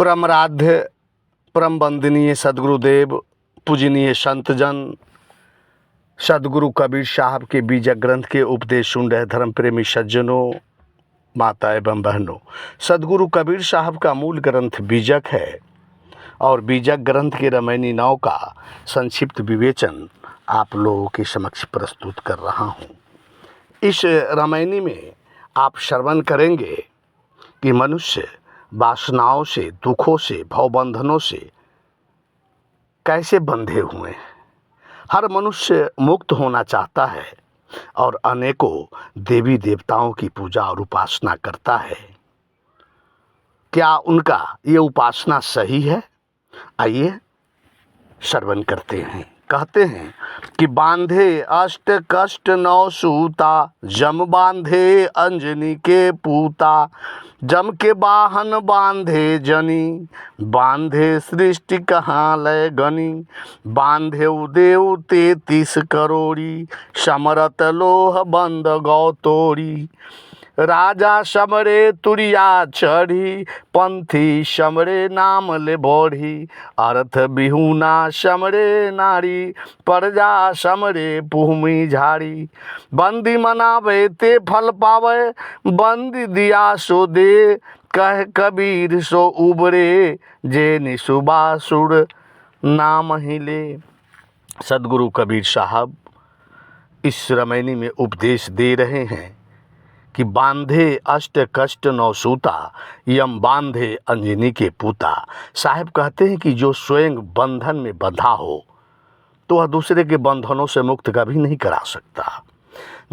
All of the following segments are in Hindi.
परमराध्य परम वंदनीय सदगुरुदेव पूजनीय संतजन सदगुरु कबीर साहब के बीजक ग्रंथ के उपदेश सुन रहे धर्म प्रेमी सज्जनों, माता एवं बहनों, सदगुरु कबीर साहब का मूल ग्रंथ बीजक है और बीजक ग्रंथ के रामायणी नाव का संक्षिप्त विवेचन आप लोगों के समक्ष प्रस्तुत कर रहा हूँ। इस रामायणी में आप श्रवण करेंगे कि मनुष्य वासनाओं से, दुखों से, भवबंधनों से कैसे बंधे हुए हैं। हर मनुष्य मुक्त होना चाहता है और अनेकों देवी देवताओं की पूजा और उपासना करता है। क्या उनका ये उपासना सही है? आइए श्रवण करते हैं। कहते हैं कि बांधे अष्ट कष्ट नौ सूता, जम बांधे अंजनी के पूता, जम के वाहन बांधे जनी, बांधे सृष्टि कहाँ लय गनी, बांधे देव 33 करोड़ी, समरत लोह बंद गौतोरी, राजा समरे तुरिया चढ़ी, पंथी समरे नाम ले बढ़ी, अर्थ बिहुना समरे नारी, प्रजा समरे भूमि झाड़ी, बंदी मनावे ते फल पावे, बंदी दिया सो दे, कह कबीर सो उबरे, जे निसुबासुर नाम हिले। सदगुरु कबीर साहब इस रामायणी में उपदेश दे रहे हैं कि बांधे अष्ट कष्ट नौ सूता, यम बांधे अंजनी के पूता। साहब कहते हैं कि जो स्वयं बंधन में बंधा हो तो वह दूसरे के बंधनों से मुक्त कभी नहीं करा सकता।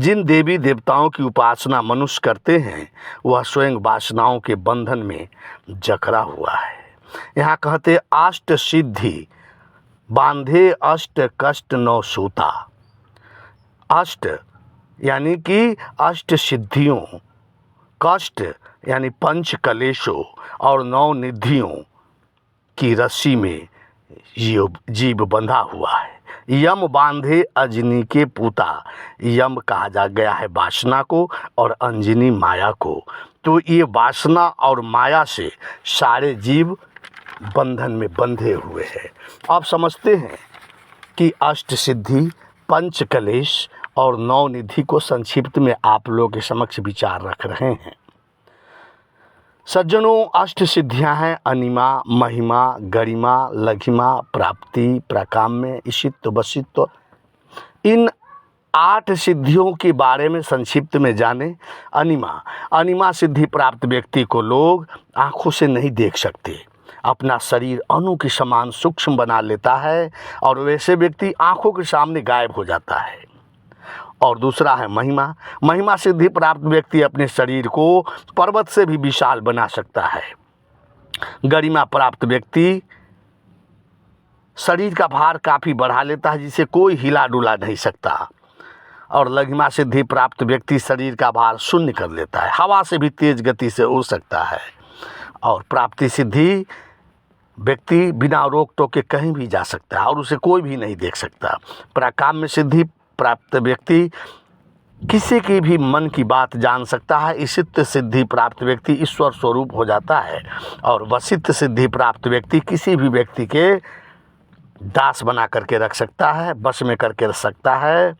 जिन देवी देवताओं की उपासना मनुष्य करते हैं वह स्वयं वासनाओं के बंधन में जकड़ा हुआ है। यहाँ कहते अष्ट सिद्धि, बांधे अष्ट कष्ट नौ सूता। अष्ट यानी कि अष्ट सिद्धियों, कष्ट यानी पंच कलेशों और नौ निधियों की रस्सी में जीव बंधा हुआ है। यम बांधे अंजनी के पूता, यम कहा जा गया है वासना को और अंजनी माया को। तो ये वासना और माया से सारे जीव बंधन में बंधे हुए हैं। आप समझते हैं कि अष्ट सिद्धि, पंच कलेश और नौ निधि को संक्षिप्त में आप लोगों के समक्ष विचार रख रहे हैं। सज्जनों, अष्ट सिद्धियां हैं अनिमा, महिमा, गरिमा, लघिमा, प्राप्ति, प्राकाम्य, ईशित्व, वशित्व। इन 8 सिद्धियों के बारे में संक्षिप्त में जाने। अनिमा सिद्धि प्राप्त व्यक्ति को लोग आंखों से नहीं देख सकते, अपना शरीर अणु के समान सूक्ष्म बना लेता है और वैसे व्यक्ति आंखों के सामने गायब हो जाता है। और दूसरा है महिमा सिद्धि प्राप्त व्यक्ति अपने शरीर को पर्वत से भी विशाल बना सकता है। गरिमा प्राप्त व्यक्ति शरीर का भार काफ़ी बढ़ा लेता है जिसे कोई हिला डुला नहीं सकता। और लघिमा सिद्धि प्राप्त व्यक्ति शरीर का भार शून्य कर लेता है, हवा से भी तेज गति से उड़ सकता है। और प्राप्ति सिद्धि व्यक्ति बिना रोक टोक के कहीं भी जा सकता है और उसे कोई भी नहीं देख सकता। प्राकाम्य सिद्धि प्राप्त व्यक्ति किसी की भी मन की बात जान सकता है। ईशित्व सिद्धि प्राप्त व्यक्ति ईश्वर स्वरूप हो जाता है। और वशित्व सिद्धि प्राप्त व्यक्ति किसी भी व्यक्ति के दास बना करके रख सकता है, वश में करके रख सकता है।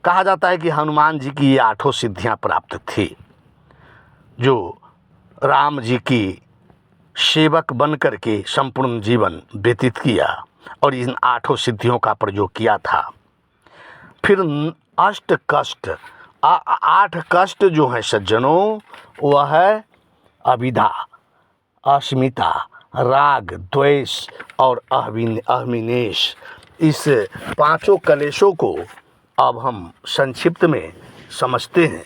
कहा जाता है कि हनुमान जी की ये 8 सिद्धियां प्राप्त थी, जो राम जी की सेवक बन करके संपूर्ण जीवन व्यतीत किया और इन 8 सिद्धियों का प्रयोग किया था। फिर अष्ट कष्ट, 8 कष्ट जो है सज्जनों, वह है अविद्या, अस्मिता, राग, द्वेष और अभिनिवेश। इस 5 कलेशों को अब हम संक्षिप्त में समझते हैं।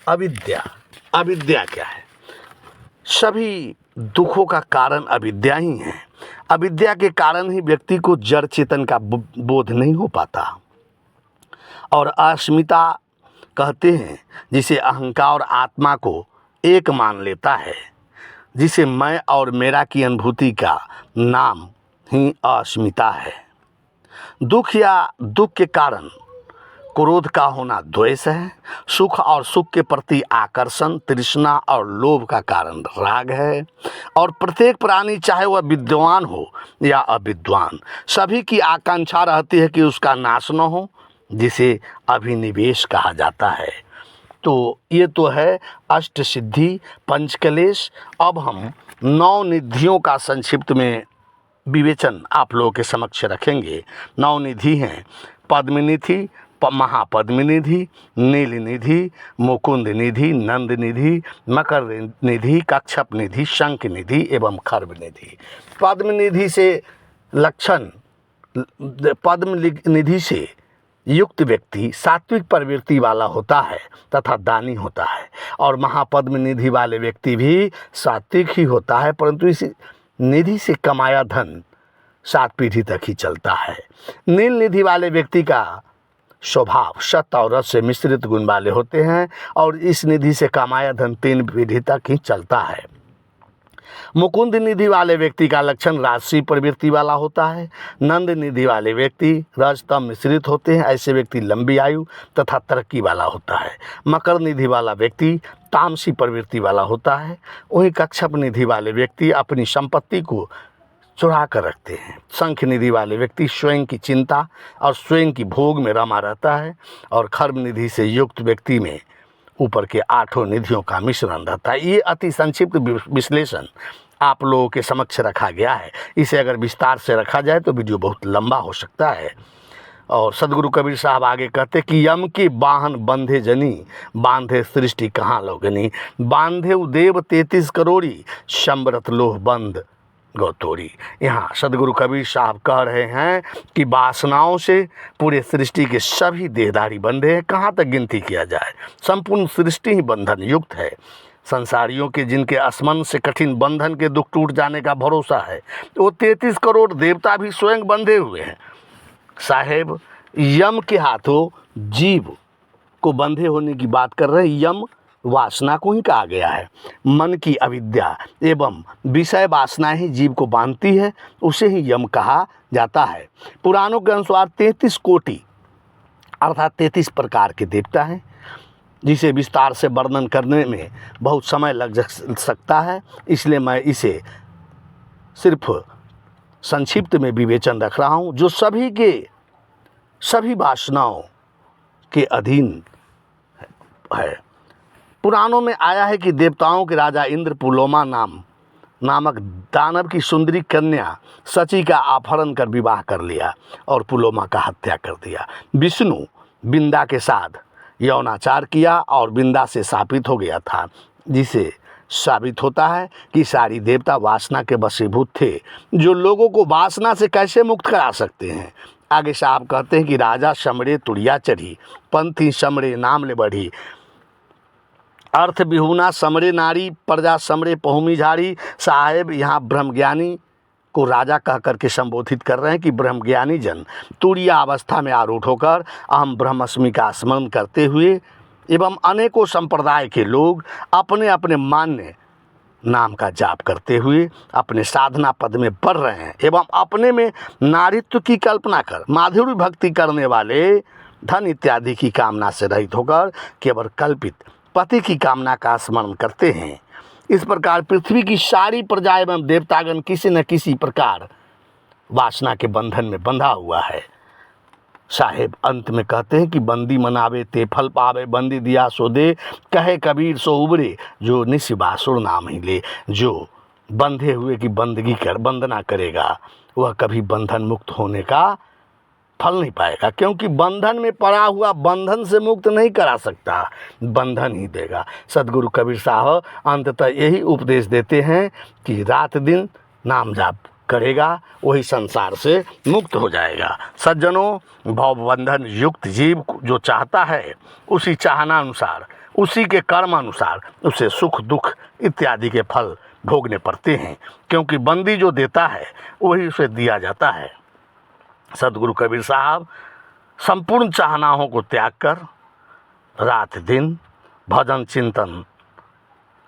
अविद्या क्या है? सभी दुखों का कारण अविद्या ही है। अविद्या के कारण ही व्यक्ति को जड़ चेतन का बोध नहीं हो पाता। और अस्मिता कहते हैं जिसे अहंकार और आत्मा को एक मान लेता है, जिसे मैं और मेरा की अनुभूति का नाम ही अस्मिता है। दुख या दुख के कारण क्रोध का होना द्वेष है, सुख और सुख के प्रति आकर्षण, तृष्णा और लोभ का कारण राग है, और प्रत्येक प्राणी चाहे वह विद्वान हो या अविद्वान, सभी की आकांक्षा रहती है कि उसका नाश न हो, जिसे अभिनिवेश कहा जाता है। तो ये तो है अष्ट सिद्धि पंचकलेश। अब हम 9 निधियों का संक्षिप्त में विवेचन आप लोगों के समक्ष रखेंगे। 9 निधि हैं पद्मनिधि, महापद्मनिधि, नील निधि, मुकुंद निधि, नंद निधि, मकर निधि, कच्छप निधि, शंख निधि एवं खर्व निधि। पद्मनिधि से लक्षण, पद्म निधि से युक्त व्यक्ति सात्विक प्रवृत्ति वाला होता है तथा दानी होता है, और महापद्म निधि वाले व्यक्ति भी सात्विक ही होता है, परंतु इस निधि से कमाया धन 7 पीढ़ी तक ही चलता है। नील निधि वाले व्यक्ति का स्वभाव सत्य और रस से मिश्रित गुण वाले होते हैं, और इस निधि से कमाया धन 3 पीढ़ी तक ही चलता है। मुकुंद निधि वाले व्यक्ति का लक्षण राजसी प्रवृत्ति वाला होता है। नंद निधि वाले व्यक्ति रजतम मिश्रित होते हैं, ऐसे व्यक्ति लंबी आयु तथा तरक्की वाला होता है। मकर निधि वाला व्यक्ति तामसी प्रवृत्ति वाला होता है। वहीं कच्छप निधि वाले व्यक्ति अपनी संपत्ति को चुरा कर रखते हैं। शंख निधि वाले व्यक्ति स्वयं की चिंता और स्वयं की भोग में रमा रहता है, और खर्व निधि से युक्त व्यक्ति में ऊपर के 8 निधियों का मिश्रण रहता है। ये अति संक्षिप्त विश्लेषण आप लोगों के समक्ष रखा गया है। इसे अगर विस्तार से रखा जाए तो वीडियो बहुत लंबा हो सकता है। और सदगुरु कबीर साहब आगे कहते कि यम की बाहन बंधे जनी, बांधे सृष्टि कहाँ लोगनी, बांधे देव 33 करोड़ी, शंबरत लोह बंद गौतोरी। यहाँ सदगुरु कबीर साहब कह रहे हैं कि वासनाओं से पूरे सृष्टि के सभी देहधारी बंधे हैं। कहाँ तक गिनती किया जाए, संपूर्ण सृष्टि ही बंधन युक्त है। संसारियों के जिनके आसमान से कठिन बंधन के दुख टूट जाने का भरोसा है, वो 33 करोड़ देवता भी स्वयं बंधे हुए हैं। साहेब यम के हाथों जीव को बंधे होने की बात कर रहे हैं। यम वासना को ही कहा गया है। मन की अविद्या एवं विषय वासना ही जीव को बांधती है, उसे ही यम कहा जाता है। पुराणों के अनुसार 33 कोटि अर्थात 33 प्रकार के देवता हैं, जिसे विस्तार से वर्णन करने में बहुत समय लग सकता है, इसलिए मैं इसे सिर्फ संक्षिप्त में विवेचन रख रहा हूँ, जो सभी के सभी वासनाओं के अधीन है। पुराणों में आया है कि देवताओं के राजा इंद्र पुलोमा नामक दानव की सुंदरी कन्या सची का अपहरण कर विवाह कर लिया और पुलोमा का हत्या कर दिया। विष्णु बिंदा के साथ यौनाचार किया और बिंदा से शापित हो गया था, जिसे साबित होता है कि सारी देवता वासना के वशीभूत थे, जो लोगों को वासना से कैसे मुक्त करा सकते हैं। आगे साहब कहते हैं कि राजा समरे तुड़िया चढ़ी, पंथी समरे नाम ले बढ़ी, अर्थ बिहुना समरे नारी, प्रजा समरे पहुमी झाड़ी। साहेब यहाँ ब्रह्मज्ञानी को राजा कह करके संबोधित कर रहे हैं कि ब्रह्मज्ञानी जन तुरीय अवस्था में आरूढ़ होकर अहम ब्रह्मस्मि का स्मरण करते हुए एवं अनेकों संप्रदाय के लोग अपने अपने मान्य नाम का जाप करते हुए अपने साधना पद में बढ़ रहे हैं एवं अपने में नारीत्व की कल्पना कर माधुरी भक्ति करने वाले धन इत्यादि की कामना से रहित होकर केवल कल्पित पति की कामना का स्मरण करते हैं। इस प्रकार पृथ्वी की सारी प्रजा एवं देवतागण किसी न किसी प्रकार वासना के बंधन में बंधा हुआ है। साहेब अंत में कहते हैं कि बंदी मनावे ते फल पावे, बंदी दिया सो दे, कहे कबीर सो उबरे, जो निस्बासुर नाम ही ले। जो बंधे हुए की बंदगी कर वंदना करेगा वह कभी बंधन मुक्त होने का फल नहीं पाएगा, क्योंकि बंधन में पड़ा हुआ बंधन से मुक्त नहीं करा सकता, बंधन ही देगा। सदगुरु कबीर साहब अंततः यही उपदेश देते हैं कि रात दिन नाम जाप करेगा वही संसार से मुक्त हो जाएगा। सज्जनों, भवबंधन युक्त जीव जो चाहता है उसी चाहना अनुसार, उसी के कर्म अनुसार उसे सुख दुख इत्यादि के फल भोगने पड़ते हैं, क्योंकि बंदी जो देता है वही उसे दिया जाता है। सदगुरु कबीर साहब संपूर्ण चाहनाओं को त्याग कर रात दिन भजन चिंतन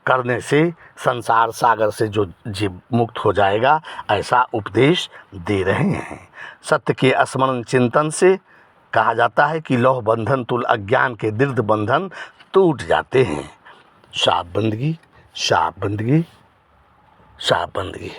करने से संसार सागर से जो जीव मुक्त हो जाएगा, ऐसा उपदेश दे रहे हैं। सत्य के स्मरण चिंतन से कहा जाता है कि लौह बंधन तुल अज्ञान के दृढ़ बंधन टूट जाते हैं। साफ बंदगी, साफ बंदगी, साफ बंदगी।